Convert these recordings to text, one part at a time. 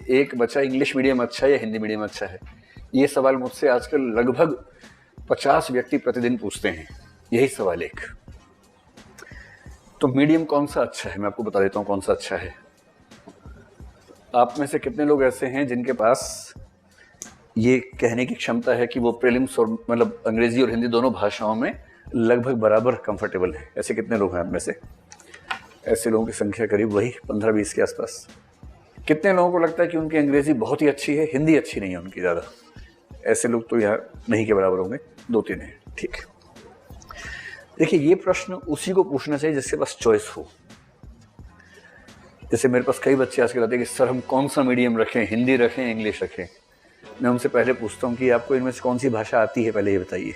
एक बच्चा English medium अच्छा है या हिंदी मीडियम अच्छा है? ये सवाल मुझसे आजकल लगभग 50 व्यक्ति प्रतिदिन पूछते हैं, यही सवाल एक। तो मीडियम कौन सा अच्छा है, मैं आपको बता देता हूँ कौन सा अच्छा है। आप में से कितने लोग ऐसे हैं जिनके पास ये कहने की क्षमता है कि वो प्रीलिम्स और मतलब अंग्रेजी और हिंदी दोनों भाषाओं में लगभग बराबर कंफर्टेबल है? ऐसे कितने लोग हैं आप में से? ऐसे लोगों की संख्या करीब वही 15-20 के आसपास। कितने लोगों को लगता है कि उनकी अंग्रेजी बहुत ही अच्छी है, हिंदी अच्छी नहीं है उनकी ज़्यादा? ऐसे लोग तो यार नहीं के बराबर होंगे, 2-3 हैं। ठीक है, देखिए ये प्रश्न उसी को पूछना चाहिए जिसके पास चॉइस हो। जैसे मेरे पास कई बच्चे आजकल आते हैं कि सर हम कौन सा मीडियम रखें, हिंदी रखें, इंग्लिश रखें? मैं उनसे पहले पूछता हूँ कि आपको इनमें से कौन सी भाषा आती है, पहले ये बताइए।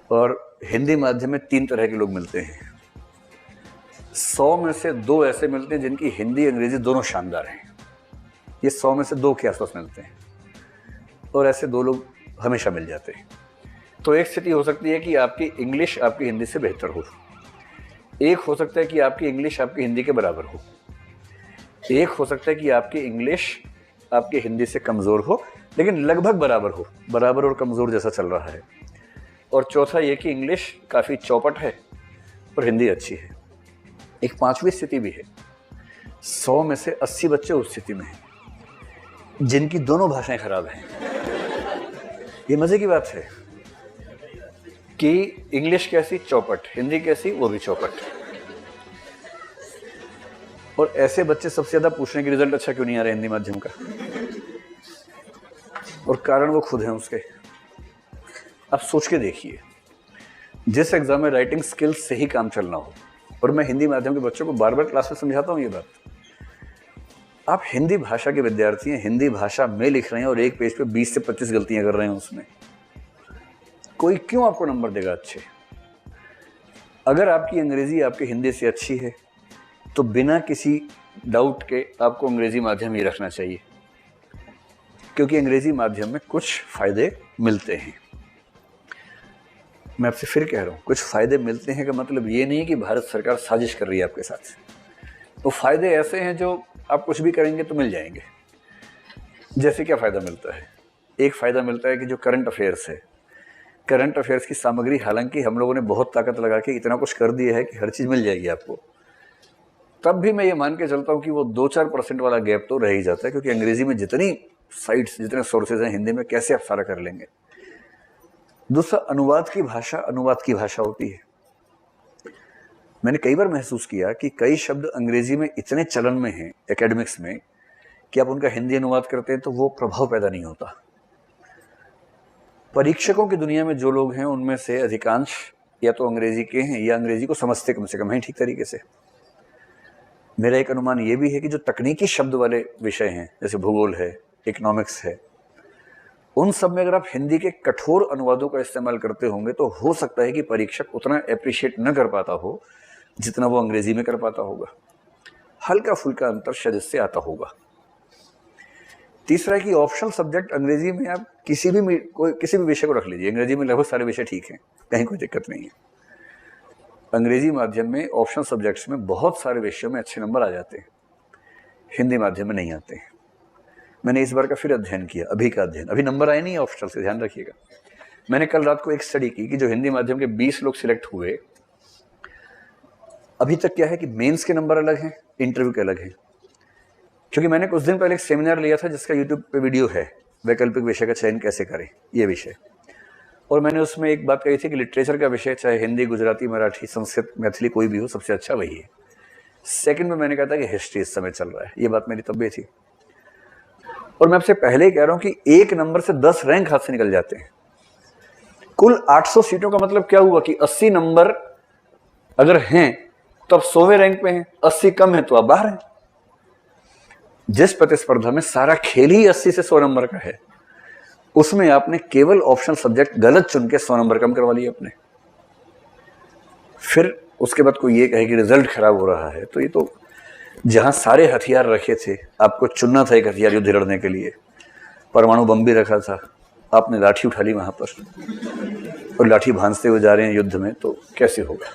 और हिंदी माध्यम में 3 तरह के लोग मिलते हैं। 100 में से 2 ऐसे मिलते हैं जिनकी हिंदी अंग्रेजी दोनों शानदार हैं। ये 100 में से 2 के आसपास मिलते हैं, और ऐसे 2 लोग हमेशा मिल जाते हैं। तो एक स्थिति हो सकती है कि आपकी इंग्लिश आपकी हिंदी से बेहतर हो, एक हो सकता है कि आपकी इंग्लिश आपकी हिंदी के बराबर हो, एक हो सकता है कि आपकी इंग्लिश आपकी हिंदी से कमज़ोर हो लेकिन लगभग बराबर हो, बराबर और कमज़ोर जैसा चल रहा है, और चौथा ये कि इंग्लिश काफ़ी चौपट है और हिंदी अच्छी है। एक 5वीं स्थिति भी है। 100 में से 80 बच्चे उस स्थिति में हैं जिनकी दोनों भाषाएं खराब हैं। ये मज़े की बात है कि इंग्लिश कैसी, चौपट, हिंदी कैसी, वो भी चौपट। और ऐसे बच्चे सबसे ज़्यादा पूछने की रिजल्ट अच्छा क्यों नहीं आ रहा हिंदी माध्यम का? और कारण वो खुद हैं उसके। आप सोच के देखिए, जिस एग्जाम में राइटिंग स्किल्स से ही काम चलना हो, और मैं हिंदी माध्यम के बच्चों को बार बार क्लास में समझाता हूँ ये बात, आप हिंदी भाषा के विद्यार्थी हैं, हिंदी भाषा में लिख रहे हैं और एक पेज पे 20 से 25 गलतियां कर रहे हैं उसमें, कोई क्यों आपको नंबर देगा अच्छे? अगर आपकी अंग्रेजी आपकी हिंदी से अच्छी है तो बिना किसी डाउट के आपको अंग्रेजी माध्यम ही रखना चाहिए, क्योंकि अंग्रेजी माध्यम में कुछ फ़ायदे मिलते हैं। मैं आपसे फिर कह रहा हूँ, कुछ फ़ायदे मिलते हैं का मतलब ये नहीं कि भारत सरकार साजिश कर रही है आपके साथ। तो फ़ायदे ऐसे हैं जो आप कुछ भी करेंगे तो मिल जाएंगे। जैसे क्या फ़ायदा मिलता है? एक फ़ायदा मिलता है कि जो करंट अफेयर्स है, करंट अफेयर्स की सामग्री हालांकि हम लोगों ने बहुत ताकत लगा के इतना कुछ कर दिया है कि हर चीज़ मिल जाएगी आपको, तब भी मैं ये मान के चलता हूँ कि वो 2-4% वाला गैप तो रह ही जाता है, क्योंकि अंग्रेजी में जितनी साइट्स, जितने सोर्सेज हैं, हिंदी में कैसे आप सारा कर लेंगे? दूसरा, अनुवाद की भाषा होती है। मैंने कई बार महसूस किया कि कई शब्द अंग्रेजी में इतने चलन में हैं एकेडमिक्स में कि आप उनका हिंदी अनुवाद करते हैं तो वो प्रभाव पैदा नहीं होता। परीक्षकों की दुनिया में जो लोग हैं उनमें से अधिकांश या तो अंग्रेजी के हैं या अंग्रेजी को समझते कम से कम हैं ठीक तरीके से। मेरा एक अनुमान ये भी है कि जो तकनीकी शब्द वाले विषय हैं, जैसे भूगोल है, इकोनॉमिक्स है, उन सब में अगर आप हिंदी के कठोर अनुवादों का इस्तेमाल करते होंगे तो हो सकता है कि परीक्षक उतना अप्रिशिएट न कर पाता हो जितना वो अंग्रेजी में कर पाता होगा। हल्का फुल्का अंतर शायद इससे आता होगा। तीसरा है कि ऑप्शनल सब्जेक्ट अंग्रेजी में आप किसी भी विषय को रख लीजिए, अंग्रेजी में लगभग सारे विषय ठीक हैं, कहीं कोई दिक्कत नहीं है। अंग्रेजी माध्यम में ऑप्शनल सब्जेक्ट्स में बहुत सारे विषयों में अच्छे नंबर आ जाते हैं, हिंदी माध्यम में नहीं आते हैं। मैंने इस बार का फिर अध्ययन किया, अभी का अध्ययन, अभी नंबर आए नहीं ऑप्शनल से, ध्यान रखिएगा। मैंने कल रात को एक स्टडी की कि जो हिंदी माध्यम के 20 लोग सिलेक्ट हुए, अभी तक क्या है कि मेंस के नंबर अलग हैं, इंटरव्यू के अलग हैं। क्योंकि मैंने कुछ दिन पहले एक सेमिनार लिया था जिसका यूट्यूब पे वीडियो है, वैकल्पिक विषय का चयन कैसे करें, ये विषय, और मैंने उसमें एक बात कही थी कि लिटरेचर का विषय चाहे हिंदी, गुजराती, मराठी, संस्कृत, मैथिली कोई भी हो, सबसे अच्छा वही है। सेकंड में मैंने कहा था कि हिस्ट्री इस समय चल रहा है, ये बात मेरी तब भी थी। और मैं आपसे पहले ही कह रहा हूं कि 1 नंबर से 10 रैंक हाथ से निकल जाते हैं। कुल 800 सीटों का मतलब क्या हुआ कि 80 नंबर अगर हैं तो आप 100वें रैंक पे हैं, 80 कम है तो आप बाहर हैं। जिस प्रतिस्पर्धा में सारा खेल ही 80 से 100 नंबर का है, उसमें आपने केवल ऑप्शनल सब्जेक्ट गलत चुन के 100 नंबर कम करवा लिए अपने। फिर उसके बाद कोई ये कहे कि रिजल्ट खराब हो रहा है, तो ये तो जहां सारे हथियार रखे थे, आपको चुनना था एक हथियार युद्ध लड़ने के लिए, परमाणु बम भी रखा था, आपने लाठी उठा ली वहां पर और लाठी भांजते हुए जा रहे हैं युद्ध में, तो कैसे होगा?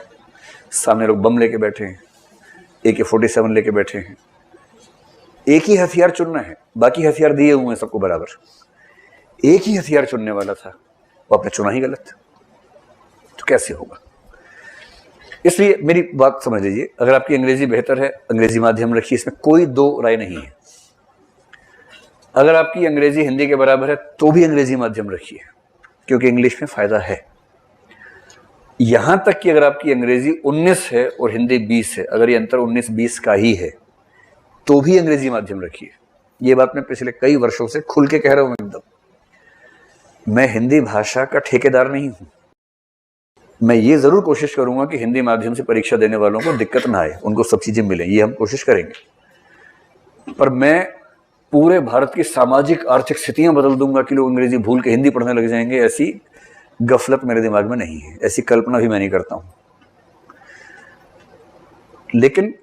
सामने लोग बम लेके बैठे हैं, AK-47 लेके बैठे हैं, एक ही हथियार चुनना है, बाकी हथियार दिए हुए हैं सबको बराबर। एक ही हथियार चुनने वाला था, वो आपने चुना ही गलत, तो कैसे होगा? इसलिए मेरी बात समझ लीजिए, अगर आपकी अंग्रेजी बेहतर है, अंग्रेजी माध्यम रखिए, इसमें कोई दो राय नहीं है। अगर आपकी अंग्रेजी हिंदी के बराबर है तो भी अंग्रेजी माध्यम रखिए, क्योंकि इंग्लिश में फायदा है। यहां तक कि अगर आपकी अंग्रेजी 19 है और हिंदी 20 है, अगर ये अंतर 19-20 का ही है तो भी अंग्रेजी माध्यम रखिए। ये बात मैं पिछले कई वर्षों से खुल के कह रहा हूं एकदम। मैं हिंदी भाषा का ठेकेदार नहीं हूं। मैं ये जरूर कोशिश करूंगा कि हिंदी माध्यम से परीक्षा देने वालों को दिक्कत ना आए, उनको सब चीजें मिलें, ये हम कोशिश करेंगे। पर मैं पूरे भारत की सामाजिक आर्थिक स्थितियां बदल दूंगा कि लोग अंग्रेजी भूल के हिंदी पढ़ने लग जाएंगे, ऐसी गफलत मेरे दिमाग में नहीं है, ऐसी कल्पना भी मैं नहीं करता हूं। लेकिन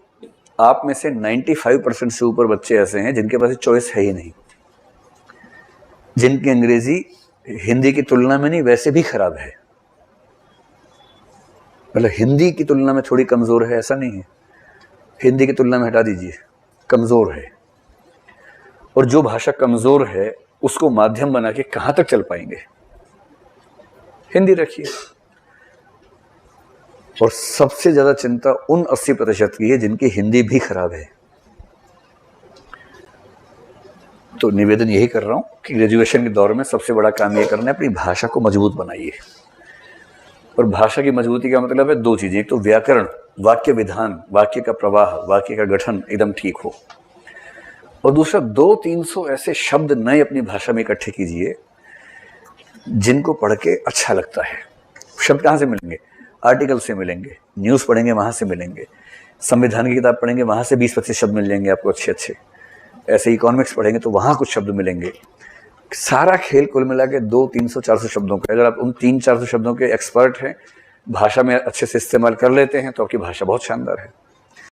आप में से 95% से ऊपर बच्चे ऐसे हैं जिनके पास चॉइस है ही नहीं, जिनकी अंग्रेजी हिंदी की तुलना में नहीं वैसे भी खराब है। मतलब हिंदी की तुलना में थोड़ी कमजोर है ऐसा नहीं है, हिंदी की तुलना में हटा दीजिए, कमजोर है। और जो भाषा कमजोर है उसको माध्यम बना के कहां तक चल पाएंगे? हिंदी रखिए। और सबसे ज्यादा चिंता उन 80% की है जिनकी हिंदी भी खराब है। तो निवेदन यही कर रहा हूं कि ग्रेजुएशन के दौर में सबसे बड़ा काम यह करना है, अपनी भाषा को मजबूत बनाइए। और भाषा की मजबूती का मतलब है दो चीजें, एक तो व्याकरण, वाक्य विधान, वाक्य का प्रवाह, वाक्य का गठन एकदम ठीक हो, और दूसरा 200-300 ऐसे शब्द नए अपनी भाषा में इकट्ठे कीजिए जिनको पढ़ के अच्छा लगता है। शब्द कहां से मिलेंगे? आर्टिकल से मिलेंगे, न्यूज पढ़ेंगे वहां से मिलेंगे, संविधान की किताब पढ़ेंगे वहां से 20-25 शब्द मिल जाएंगे आपको अच्छे अच्छे, ऐसे इकोनॉमिक्स पढ़ेंगे तो वहां कुछ शब्द मिलेंगे। सारा खेल कुल मिला के 200-300-400 शब्दों का, अगर आप उन 300-400 शब्दों के एक्सपर्ट हैं, भाषा में अच्छे से इस्तेमाल कर लेते हैं, तो आपकी भाषा बहुत शानदार है।